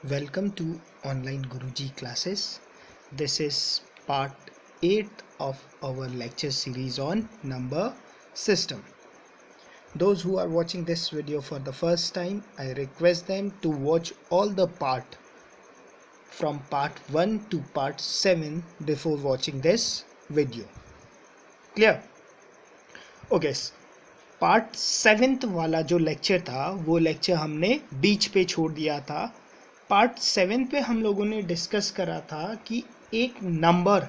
Welcome to Online Guruji classes. This is part 8 of our lecture series on number system. Those who are watching this video for the first time, I request them to watch all the part from part 1 to part 7 before watching this video. Clear? Okay. Part 7th वाला जो lecture था वो lecture हमने बीच पे छोड़ दिया था। Part 7 पे हम लोगों ने डिस्कस करा था कि एक नंबर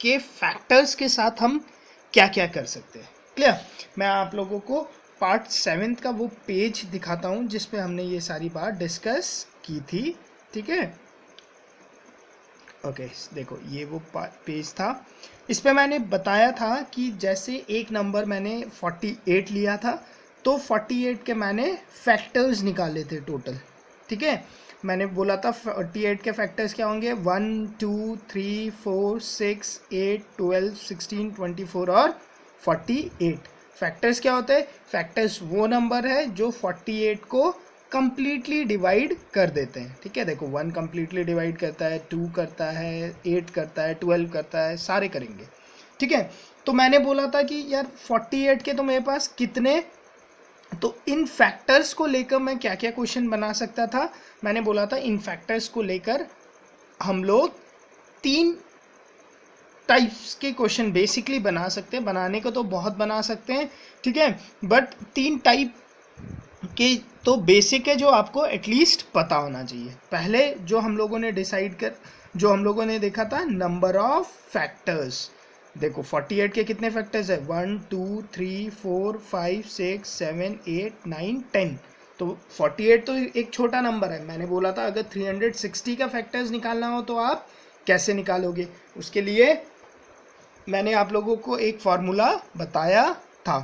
के फैक्टर्स के साथ हम क्या क्या कर सकते हैं। क्लियर? मैं आप लोगों को पार्ट 7 का वो पेज दिखाता हूं जिस पे हमने ये सारी बात डिस्कस की थी। ठीक है, ओके देखो ये वो पेज था। इस पे मैंने बताया था कि जैसे एक नंबर मैंने 48 लिया था तो 48 के मैंने फैक्टर्स निकाले थे टोटल। ठीक है, मैंने बोला था 48 के फैक्टर्स क्या होंगे, 1 2 3 4 6 8 12 16 24 और 48। फैक्टर्स क्या होते हैं? फैक्टर्स वो नंबर है जो 48 को कंप्लीटली डिवाइड कर देते हैं। ठीक है, देखो 1 कंप्लीटली डिवाइड करता है, 2 करता है, 8 करता है, 12 करता है, सारे करेंगे। ठीक है, तो मैंने बोला था कि यार 48 के तो मेरे पास कितने, तो इन फैक्टर्स को लेकर मैं क्या क्या क्वेश्चन बना सकता था। मैंने बोला था इन फैक्टर्स को लेकर हम लोग 3 टाइप्स के क्वेश्चन बेसिकली बना सकते हैं। बनाने को तो बहुत बना सकते हैं, ठीक है, बट 3 टाइप के तो बेसिक है जो आपको एटलीस्ट पता होना चाहिए। पहले जो हम लोगों ने जो हम लोगों ने देखा था नंबर ऑफ फैक्टर्स। देखो 48 के कितने फैक्टर्स है, 1 2 3 4 5 6 7 8 9 10। तो 48 तो एक छोटा नंबर है। मैंने बोला था अगर 360 का फैक्टर्स निकालना हो तो आप कैसे निकालोगे, उसके लिए मैंने आप लोगों को एक फॉर्मूला बताया था।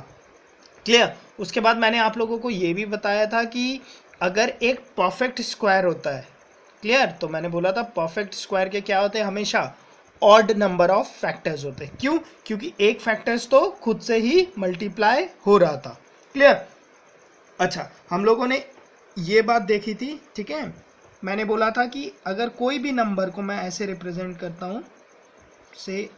क्लियर? उसके बाद मैंने आप लोगों को ये भी बताया था कि अगर एक परफेक्ट स्क्वायर होता है, क्लियर, तो मैंने बोला था परफेक्ट स्क्वायर के क्या होते हैं, हमेशा ऑड नंबर ऑफ फैक्टर्स होते हैं। क्यों? क्योंकि एक फैक्टर्स तो खुद से ही मल्टीप्लाई हो रहा था। क्लियर? अच्छा, हम लोगों ने ये बात देखी थी। ठीक है, मैंने बोला था कि अगर कोई भी नंबर को मैं ऐसे रिप्रेजेंट करता हूं से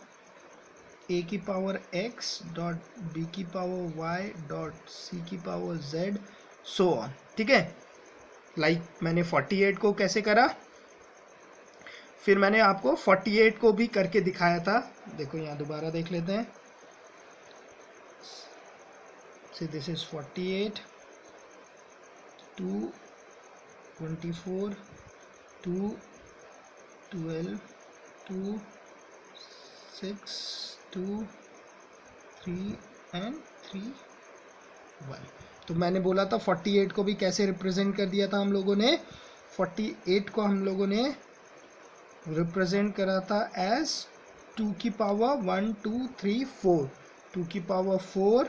a की पावर x डॉट b की पावर y डॉट c की पावर z सो ऑन। ठीक है, लाइक मैंने 48 को कैसे करा, फिर मैंने आपको 48 को भी करके दिखाया था। देखो यहाँ दोबारा देख लेते हैं। See this is 48 2 24 2 12 2 6 2 3 and 3 1। तो मैंने बोला था 48 को भी कैसे रिप्रेजेंट कर दिया था हम लोगों ने। 48 को हम लोगों ने रिप्रेजेंट करा था एज 2 की पावर 1 2 3 4, 2 की पावर 4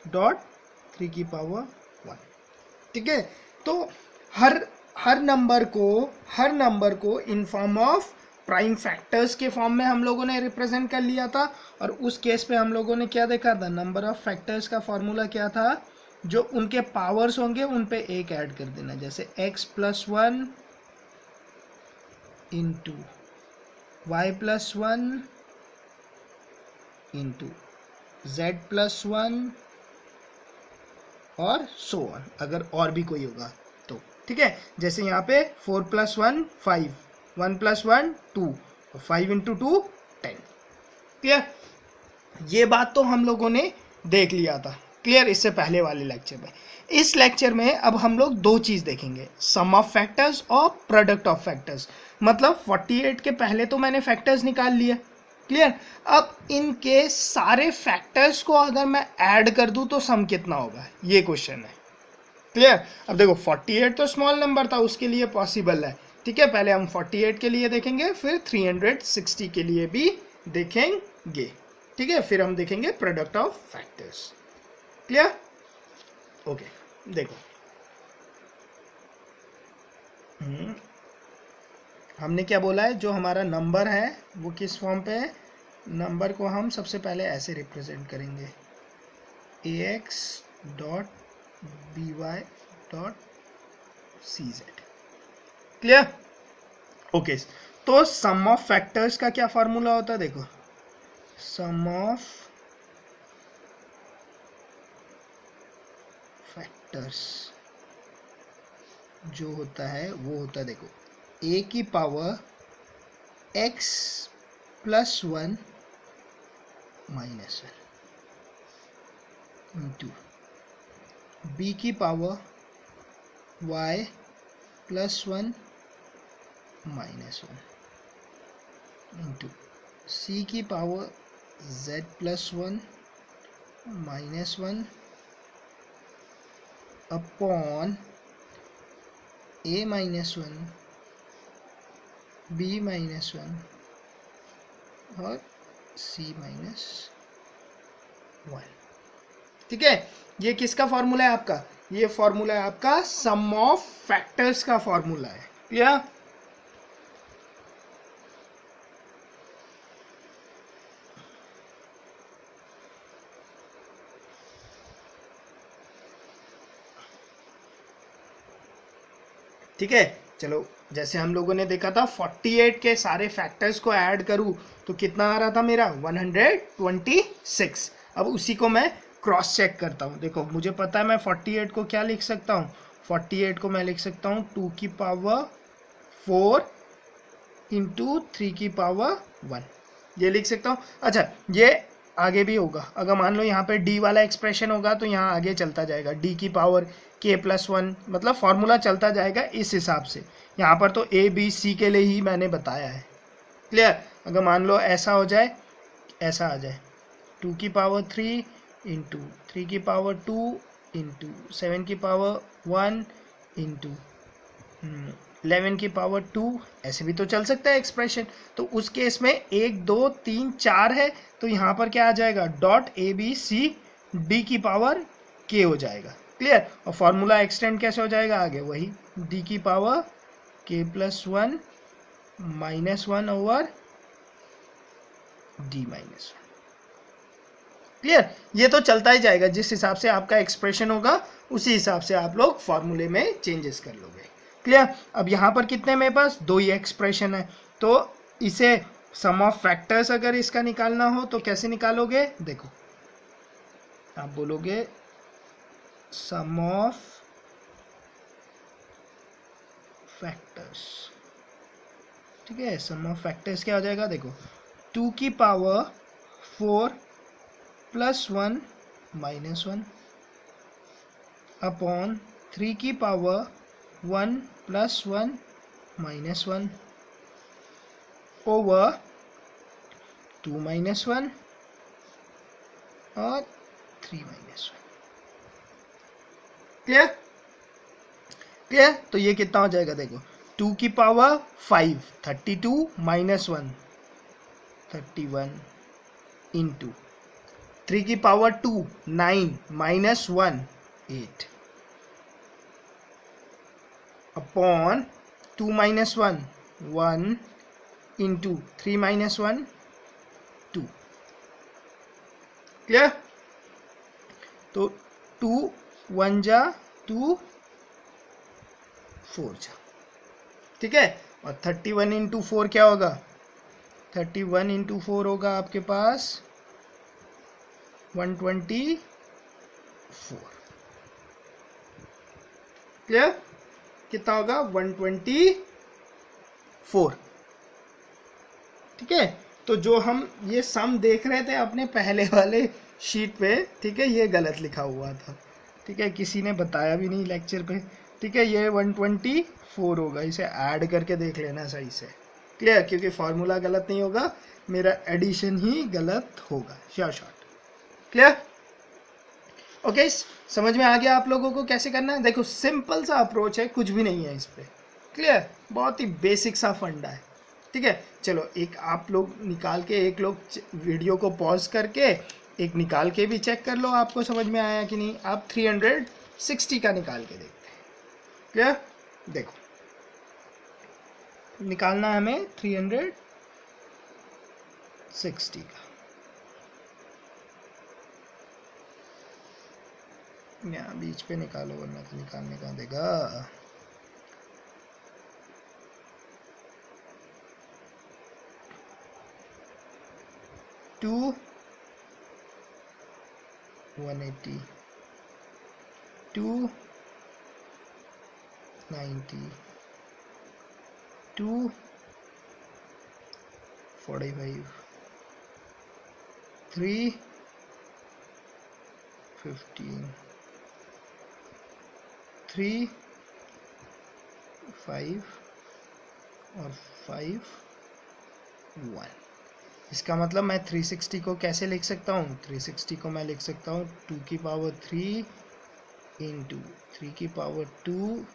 डॉट 3 की पावर 1। ठीक है, तो हर नंबर को in form of prime factors के फॉर्म में हम लोगों ने रिप्रेजेंट कर लिया था। और उस केस पे हम लोगों ने क्या देखा था, नंबर ऑफ फैक्टर्स का फॉर्मूला क्या था, जो उनके पावर्स होंगे उन पे एक ऐड कर देना। जैसे x plus 1 into Y plus 1 into z plus 1 और सो ऑन, अगर और भी कोई होगा तो। ठीक है, जैसे यहाँ पे 4 प्लस 1 5, 1 प्लस 1 2, 5 इंटू 2 10। क्लियर? ये बात तो हम लोगों ने देख लिया था। क्लियर? इससे पहले वाले लेक्चर में। इस लेक्चर में अब हम लोग 2 चीज देखेंगे, सम ऑफ फैक्टर्स और प्रोडक्ट ऑफ फैक्टर्स। मतलब 48 के पहले तो मैंने फैक्टर्स निकाल लिए। क्लियर? अब इनके सारे फैक्टर्स को अगर मैं ऐड कर दूं तो सम कितना होगा, ये क्वेश्चन है। क्लियर? अब देखो 48 तो स्मॉल नंबर था, उसके लिए पॉसिबल है। ठीक है, पहले हम 48 के लिए देखेंगे, फिर 360 के लिए भी देखेंगे। ठीक है, फिर हम देखेंगे product of factors. Clear? Okay, देखो हमने क्या बोला है, जो हमारा नंबर है वो किस फॉर्म पे है। नंबर को हम सबसे पहले ऐसे रिप्रेजेंट करेंगे, ax dot by dot CZ। Clear? Okay, तो सम ऑफ फैक्टर्स का क्या फॉर्मूला होता है? देखो, सम ऑफ फैक्टर्स जो होता है वो होता है, देखो, a की power x plus 1 minus 1 into b की power y plus 1 minus 1 into c की power z plus 1 minus 1 upon a minus 1 b minus 1 और c माइनस 1। ठीक है, ये किसका फॉर्मूला है आपका? ये फॉर्मूला है आपका सम ऑफ फैक्टर्स का फॉर्मूला है। क्लियर? ठीक है, चलो, जैसे हम लोगों ने देखा था 48 के सारे फैक्टर्स को ऐड करूं तो कितना आ रहा था मेरा? 126। अब उसी को मैं क्रॉस चेक करता हूं। देखो, मुझे पता है मैं 48 को क्या लिख सकता हूं? 48 को मैं लिख सकता हूं 2 की पावर 4 इंटू 3 की पावर 1, ये लिख सकता हूं। अच्छा, ये आगे भी होगा। अगर मान लो यहाँ पे d वाला एक्सप्रेशन होगा तो यहाँ आगे चलता जाएगा, d की पावर k प्लस 1, मतलब फॉर्मूला चलता जाएगा इस हिसाब से। यहाँ पर तो a b c के लिए ही मैंने बताया है। क्लियर? अगर मान लो ऐसा हो जाए, ऐसा आ जाए 2 की पावर 3 इंटू 3 की पावर 2 इंटू 7 की पावर 1 इंटू 11 की पावर 2, ऐसे भी तो चल सकता है एक्सप्रेशन। तो उस केस में 1 2 3 4 है, तो यहाँ पर क्या आ जाएगा? Dot A B C D की पावर के हो जाएगा। क्लियर? और फॉर्मूला एक्सटेंड कैसे हो जाएगा आगे? वही डी की पावर के plus 1 minus 1 over D minus 1। Clear? ये तो चलता ही जाएगा, जिस हिसाब से आपका एक्सप्रेशन होगा उसी हिसाब से आप लोग फॉर्मूले में चेंजेस कर लोगे। क्लियर? अब यहाँ पर कितने मेरे पास? 2 ही एक्सप्रेशन है, तो इसे सम ऑफ फैक्टर्स अगर इसका निकालना हो तो कैसे निकालोगे? देखो, आप बोलोगे सम ऑफ फैक्टर्स। ठीक है, सम ऑफ फैक्टर्स क्या हो जाएगा? देखो, 2 की पावर 4 प्लस 1 माइनस 1 अपॉन 3 की power 1 plus 1 minus 1 over 2 minus 1 और 3 माइनस 1। क्लियर? क्लियर? तो ये कितना हो जाएगा? देखो, 2 की पावर 5 32 माइनस 1 31 इंटू 3 की power 2 9 minus 1 8 upon 2 minus 1 1 into 3 minus 1 2। Clear? तो 2 1 जा 2 4 जा। ठीक है, और 31 इंटू 4 क्या होगा? 31 इंटू 4 होगा आपके पास 124। क्लियर? कितना होगा? 124। ठीक है, तो जो हम ये सम देख रहे थे अपने पहले वाले शीट पे, ठीक है, ये गलत लिखा हुआ था। ठीक है, किसी ने बताया भी नहीं लेक्चर पे। ठीक है, ये 124 होगा, इसे ऐड करके देख लेना सही से। क्लियर? क्योंकि फॉर्मूला गलत नहीं होगा, मेरा एडिशन ही गलत होगा। शॉर्ट। क्लियर? ओके, समझ में आ गया आप लोगों को कैसे करना है? देखो, सिंपल सा अप्रोच है, कुछ भी नहीं है इस पे। क्लियर? बहुत ही बेसिक सा फंडा है। ठीक है, चलो, एक आप लोग निकाल के, एक लोग वीडियो को पॉज करके एक निकाल के भी चेक कर लो, आपको समझ में आया कि नहीं। आप 360 का निकाल के देखते हैं। क्लियर? देखो, निकालना है हमें 360 का। यहाँ बीच पे निकालो, वरना तो निकालने का देगा। 2 180 2 90 2 45 3 15 3 5 और 5 1। इसका मतलब मैं 360 को कैसे लिख सकता हूँ? 360 को मैं लिख सकता हूँ 2 की पावर 3 इंटू 3 की पावर 2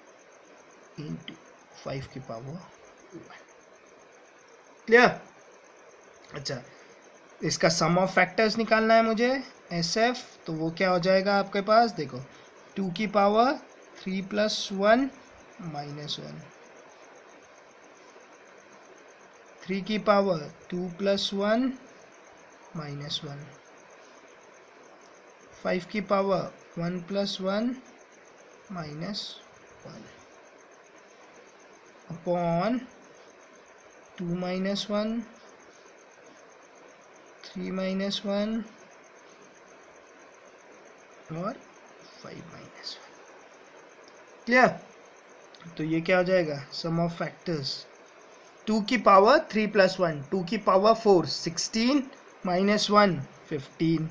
इंटू 5 की पावर 1। क्लियर? अच्छा, इसका सम ऑफ फैक्टर्स निकालना है मुझे SF, तो वो क्या हो जाएगा आपके पास? देखो 2 की पावर 3 प्लस 1 माइनस 1, 3 की पावर 2 प्लस 1 माइनस 1, 5 की power 1 plus 1 minus 1 upon 2 minus 1 3 minus 1 और 5 माइनस 1। क्लियर? तो ये क्या हो जाएगा? सम ऑफ फैक्टर्स 2 की पावर 3 प्लस 1, 2 की पावर 4 16 माइनस 1 15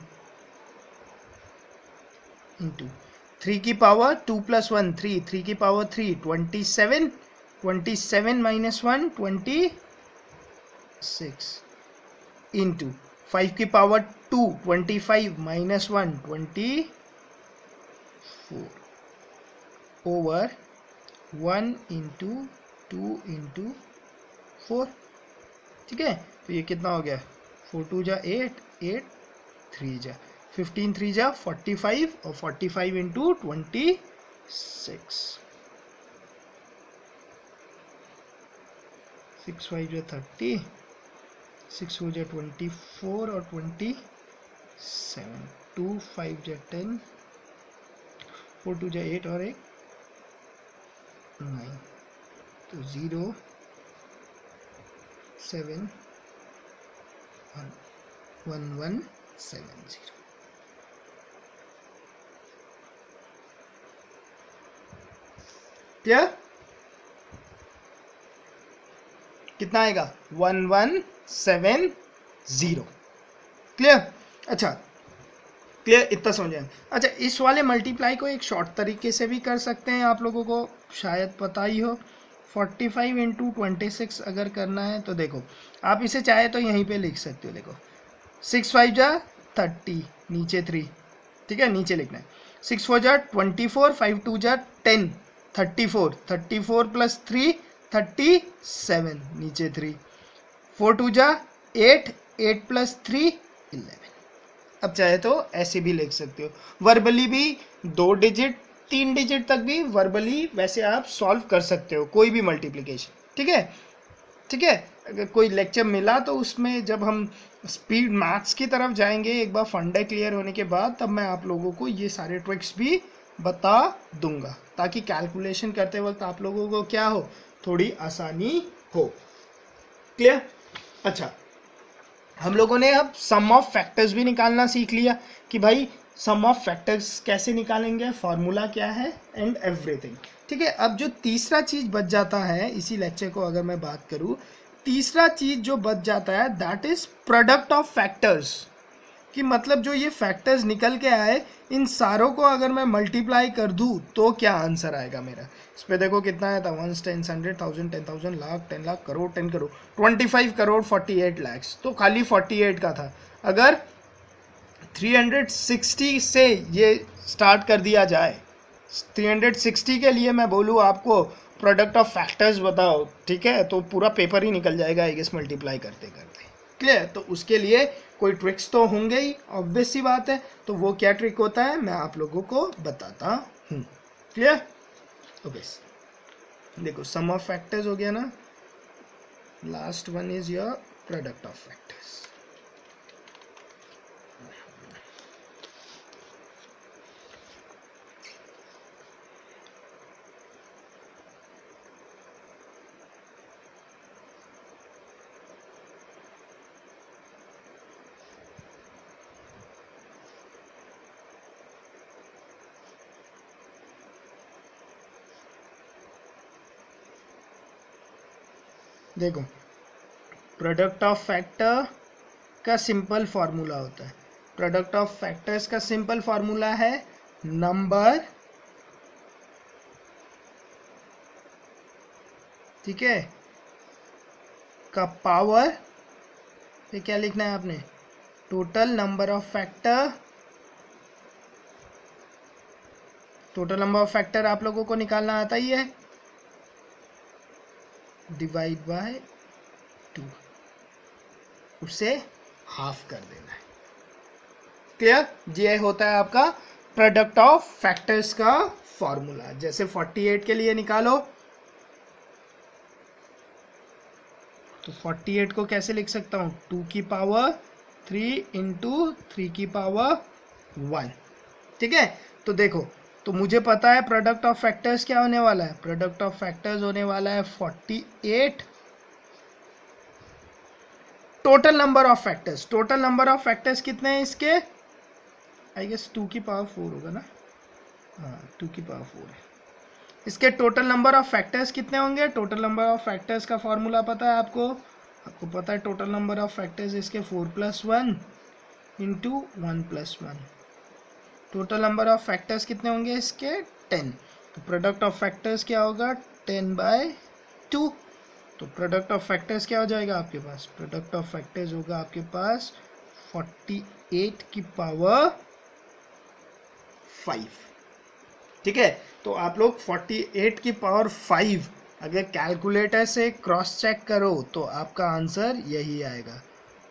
इंटू 3 की पावर 2 प्लस 1 3, 3 की पावर 3 27, 27 माइनस 1 26 इंटू 5 की power 2 25 minus 1 24 over 1 into 2 into 4। ठीक है, तो ये कितना हो गया? 4 2 जा 8, 8 3 जा 15, 3 जा 45 और 45 इंटू 26, 6 5 जा 30, 6 4 जा 24 और 27, 2 5 जा 10, 4 2 जा 8 और 1 9, तो 0 7 1 1 7 0। क्लियर? कितना आएगा? 1170। क्लियर? अच्छा, क्लियर? इतना समझे? अच्छा, इस वाले मल्टीप्लाई को एक शॉर्ट तरीके से भी कर सकते हैं, आप लोगों को शायद पता ही हो। 45 इंटू 26 अगर करना है तो देखो, आप इसे चाहे तो यहीं पे लिख सकते हो। देखो 6 5 जा 30, नीचे 3, ठीक है, नीचे लिखना है। 6 4 जा 24, 5 2 जा 10, 34, 34 प्लस 3 37, नीचे 3, 4 2 जा 8, 8 प्लस 3 11। अब चाहे तो ऐसे भी लिख सकते हो, वर्बली भी 2 डिजिट 3 डिजिट तक भी वर्बली वैसे आप सॉल्व कर सकते हो कोई भी मल्टीप्लिकेशन। ठीक है, ठीक है। अगर कोई लेक्चर मिला तो उसमें जब हम स्पीड मैथ्स की तरफ जाएंगे एक बार फंडा क्लियर होने के बाद, तब मैं आप लोगों को ये सारे ट्रिक्स भी बता दूंगा, ताकि कैलकुलेशन करते वक्त आप लोगों को क्या हो, थोड़ी आसानी हो। क्लियर? अच्छा, हम लोगों ने अब सम ऑफ फैक्टर्स भी निकालना सीख लिया कि भाई सम ऑफ फैक्टर्स कैसे निकालेंगे, फॉर्मूला क्या है एंड एवरीथिंग। ठीक है, अब जो तीसरा चीज बच जाता है इसी लेक्चर को अगर मैं बात करूं, तीसरा चीज जो बच जाता है that is product of factors. कि मतलब जो ये फैक्टर्स निकल के आए, इन सारों को अगर मैं मल्टीप्लाई कर दूं तो क्या आंसर आएगा मेरा। इस पे देखो कितना आया था, 1 10 100 1000 10,000 लाख 10 लाख करोड़ 10 करोड़ 25 करोड़ 48 लैक्स, तो खाली 48 का था। अगर 360 से ये स्टार्ट कर दिया जाए, 360 के लिए मैं बोलूँ आपको प्रोडक्ट ऑफ फैक्टर्स बताओ, ठीक है, तो पूरा पेपर ही निकल जाएगा आई गेस मल्टीप्लाई करते करते। क्लियर? तो उसके लिए कोई ट्रिक्स तो होंगे ही, ऑब्वियस सी बात है। तो वो क्या ट्रिक होता है मैं आप लोगों को बताता हूँ। क्लियर? ओके, देखो सम ऑफ फैक्टर्स हो गया ना, last one is your product of factors. देखो प्रोडक्ट ऑफ फैक्टर का सिंपल फार्मूला होता है, प्रोडक्ट ऑफ फैक्टर्स का सिंपल फार्मूला है नंबर, ठीक है, का पावर, ये क्या लिखना है आपने, total number of factor, total number of factor आप लोगों को निकालना आता ही है, डिवाइड बाय 2, उसे हाफ कर देना है। क्लियर? ये होता है आपका प्रोडक्ट ऑफ फैक्टर्स का फॉर्मूला। जैसे 48 के लिए निकालो तो 48 को कैसे लिख सकता हूं, 2 की पावर 3 इंटू 3 की पावर 1, ठीक है। तो देखो, तो मुझे पता है प्रोडक्ट ऑफ फैक्टर्स क्या होने वाला है, प्रोडक्ट ऑफ फैक्टर्स होने वाला है 48 total number of factors. Total number of factors कितने हैं इसके, आई गेस 2 की पावर 4 होगा ना, हाँ 2 की पावर 4 है। इसके टोटल नंबर ऑफ फैक्टर्स कितने होंगे, टोटल नंबर ऑफ फैक्टर्स का फॉर्मूला पता है आपको, आपको पता है टोटल नंबर ऑफ फैक्टर्स इसके 4 + 1 into 1 + 1। Total number of factors कितने होंगे इसके 10। तो प्रोडक्ट ऑफ फैक्टर्स क्या होगा 10/2। तो प्रोडक्ट ऑफ फैक्टर्स क्या हो जाएगा आपके पास, प्रोडक्ट ऑफ फैक्टर्स होगा आपके पास 48 की पावर 5, ठीक है। तो आप लोग 48 की पावर 5 अगर कैलकुलेटर से क्रॉस चेक करो तो आपका आंसर यही आएगा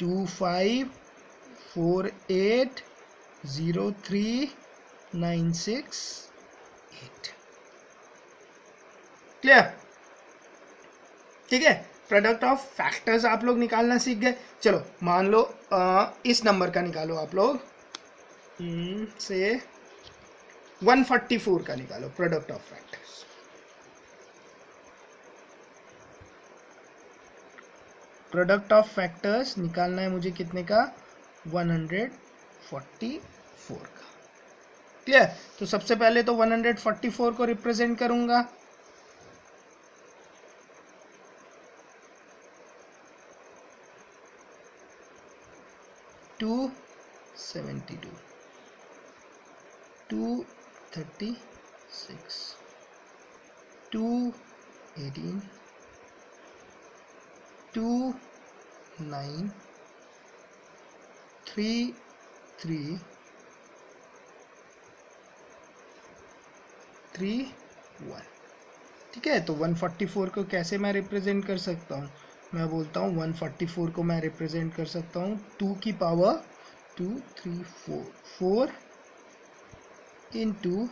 25480396 क्लियर, ठीक है। प्रोडक्ट ऑफ फैक्टर्स आप लोग निकालना सीख गए। चलो मान लो इस नंबर का निकालो आप लोग, से 144 का निकालो product of factors. Product of factors निकालना है मुझे कितने का, 144 का, क्लियर। तो सबसे पहले तो 144 को रिप्रेजेंट करूंगा, टू 72 236 218 29 33 31, ठीक है। तो 144 को कैसे मैं रिप्रेजेंट कर सकता हूँ, मैं बोलता हूँ 144 को मैं रिप्रेजेंट कर सकता हूँ 2 की पावर 2 3 4 इंटू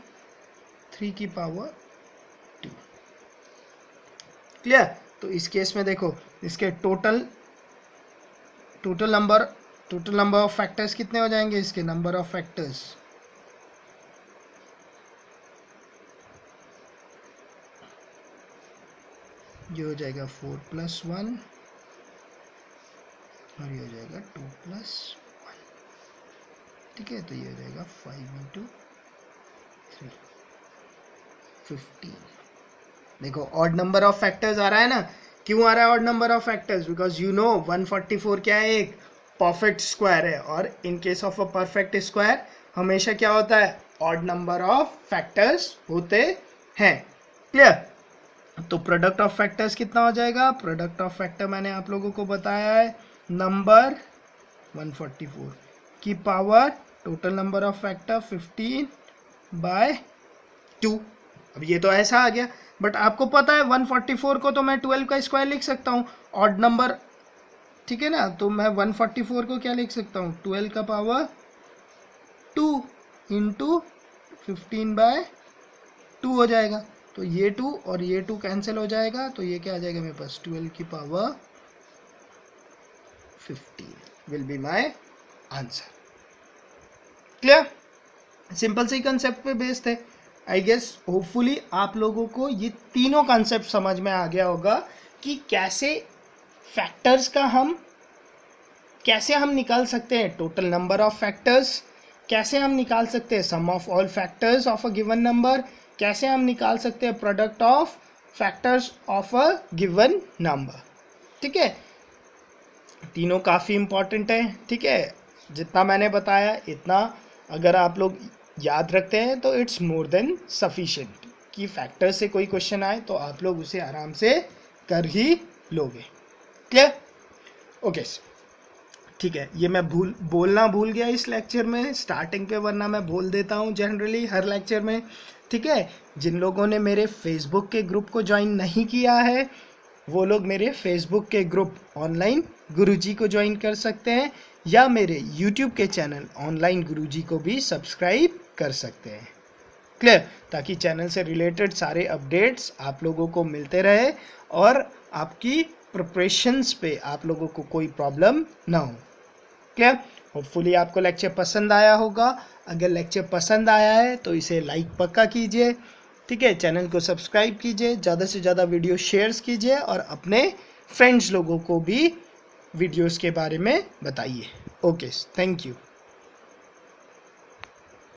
3 की पावर 2, क्लियर। तो इस केस में देखो इसके टोटल नंबर ऑफ फैक्टर्स कितने हो जाएंगे, इसके नंबर ऑफ फैक्टर्स ये हो जाएगा 4 + 1 और ये हो जाएगा 2 + 1, ठीक है। तो ये हो जाएगा 5 × 3 15। देखो ऑड नंबर ऑफ फैक्टर्स आ रहा है ना, क्यों आ रहा है odd number of factors, because you know 144 क्या है, एक परफेक्ट स्क्वायर है, और in case of a perfect square हमेशा क्या होता है, ऑड नंबर ऑफ फैक्टर्स होते हैं, क्लियर। तो प्रोडक्ट ऑफ फैक्टर्स कितना हो जाएगा, प्रोडक्ट ऑफ फैक्टर मैंने आप लोगों को बताया है नंबर 144 की power total number of factor 15/2। अब ये तो ऐसा आ गया, बट आपको पता है 144 को तो मैं 12 का स्क्वायर लिख सकता हूँ, ऑड नंबर, ठीक है ना। तो मैं 144 को क्या लिख सकता हूँ, 12 का पावर 2 इंटू 15/2 हो जाएगा। तो ये 2 और ये 2 कैंसिल हो जाएगा, तो ये क्या आ जाएगा मेरे पास 12 की power 15 will be my answer, clear. Simple सी कंसेप्ट पे बेस्ड है। आई गेस होपफुली आप लोगों को ये तीनों कंसेप्ट समझ में आ गया होगा कि कैसे फैक्टर्स का कैसे हम निकाल सकते हैं टोटल नंबर ऑफ फैक्टर्स, कैसे हम निकाल सकते हैं sum of all factors of a given number, कैसे हम निकाल सकते हैं product of factors of a given number, ठीक है, तीनों काफ़ी इम्पॉर्टेंट है। ठीक है, जितना मैंने बताया इतना अगर आप लोग याद रखते हैं तो इट्स मोर देन सफिशिएंट कि फैक्टर से कोई क्वेश्चन आए तो आप लोग उसे आराम से कर ही लोगे। क्लियर? ओके, ठीक है, ये मैं बोलना भूल गया इस लेक्चर में स्टार्टिंग पे, वरना मैं बोल देता हूँ जनरली हर लेक्चर में। ठीक है, जिन लोगों ने मेरे फेसबुक के ग्रुप को ज्वाइन नहीं किया है वो लोग मेरे फेसबुक के ग्रुप ऑनलाइन गुरुजी को ज्वाइन कर सकते हैं, या मेरे यूट्यूब के चैनल ऑनलाइन गुरुजी को भी सब्सक्राइब कर सकते हैं। क्लियर? ताकि चैनल से रिलेटेड सारे अपडेट्स आप लोगों को मिलते रहे और आपकी प्रिपरेशंस पे आप लोगों को कोई प्रॉब्लम ना हो। क्लियर? होपफुली आपको लेक्चर पसंद आया होगा। अगर लेक्चर पसंद आया है तो इसे लाइक पक्का कीजिए। ठीक है, चैनल को सब्सक्राइब कीजिए, ज़्यादा से ज़्यादा वीडियो शेयर्स कीजिए और अपने फ्रेंड्स लोगों को भी वीडियोस के बारे में बताइए। Okay, thank you.